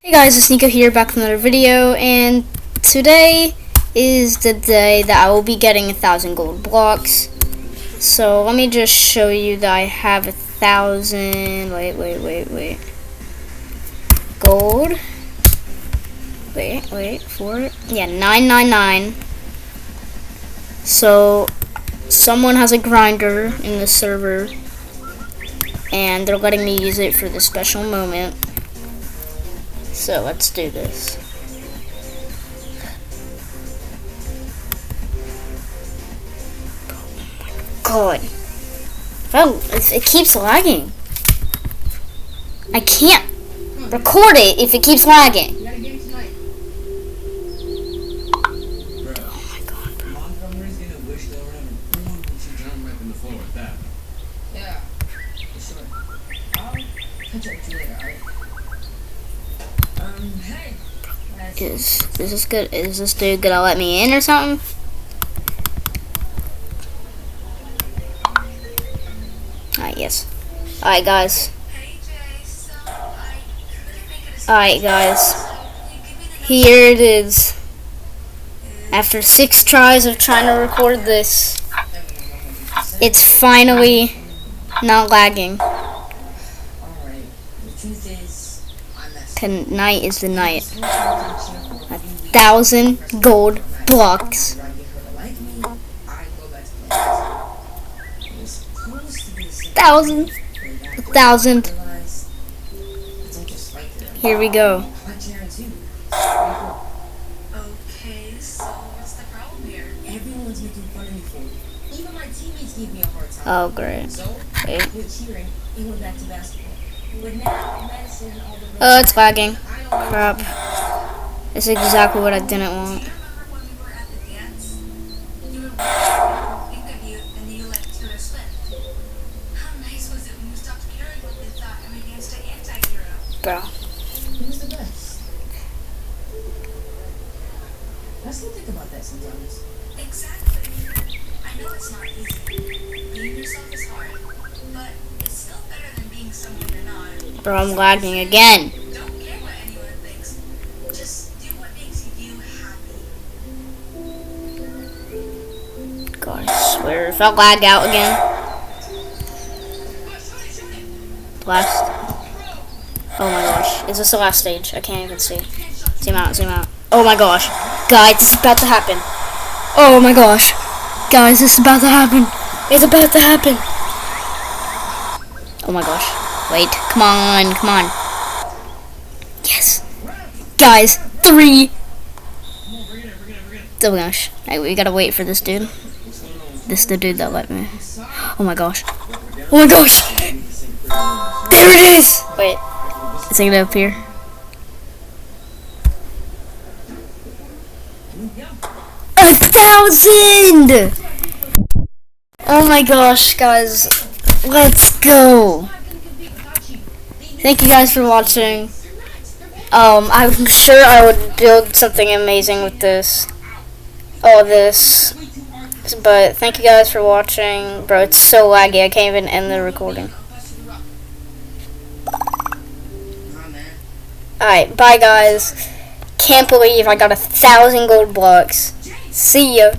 Hey guys, it's Nico here, back with another video, and today is the day that I will be getting 1,000 gold blocks. So let me just show you that I have 1,000. Wait. Gold. Wait for it. Yeah, 999. So someone has a grinder in the server, and they're letting me use it for this special moment. So let's do this. Oh my god. Oh, it keeps lagging. I can't record it if it keeps lagging. Oh my god, bro. Is this good? Is this dude gonna let me in or something? Alright, yes. Alright, guys. Alright, guys. Here it is. After 6 tries of trying to record this, it's finally not lagging. Tonight is the night. 1,000 gold blocks. 1,000. Here we go. Okay, so what's the problem here? Everyone's making fun of me for it. Even my teammates gave me a hard time. Oh, great. So, Wait. with cheering, it went back to basketball. But now, medicine, all the Oh, it's lagging. Crap. It's exactly what I didn't want. Do you remember when we were at the dance? You would think of you, and then you let Taylor Swift. How nice was it when you stopped caring what they thought and we danced to Anti-Hero? Bro. Who was the best? I still think about that sometimes. Exactly. I know it's not easy. Being yourself is hard, but it's still better than being someone you're not. Bro, I'm lagging again. Don't care what anyone thinks. Just do what makes you happy. God, I swear, if I lag out again. Last. Oh my gosh. Is this the last stage? I can't even see. Zoom out. Oh my gosh. Guys, it's about to happen. Oh my gosh. Guys, it's about to happen. It's about to happen. Oh my gosh. Wait. Come on. Yes. Guys, 3. Oh my gosh. Right, we gotta wait for this dude. This is the dude that let me. Oh my gosh. There it is! Wait. Is it gonna appear? A 1,000! Oh my gosh, guys. Let's go. Thank you guys for watching. I'm sure I would build something amazing with this. But thank you guys for watching. Bro, it's so laggy, I can't even end the recording. Alright, bye guys. Can't believe I got 1,000 gold blocks. See ya.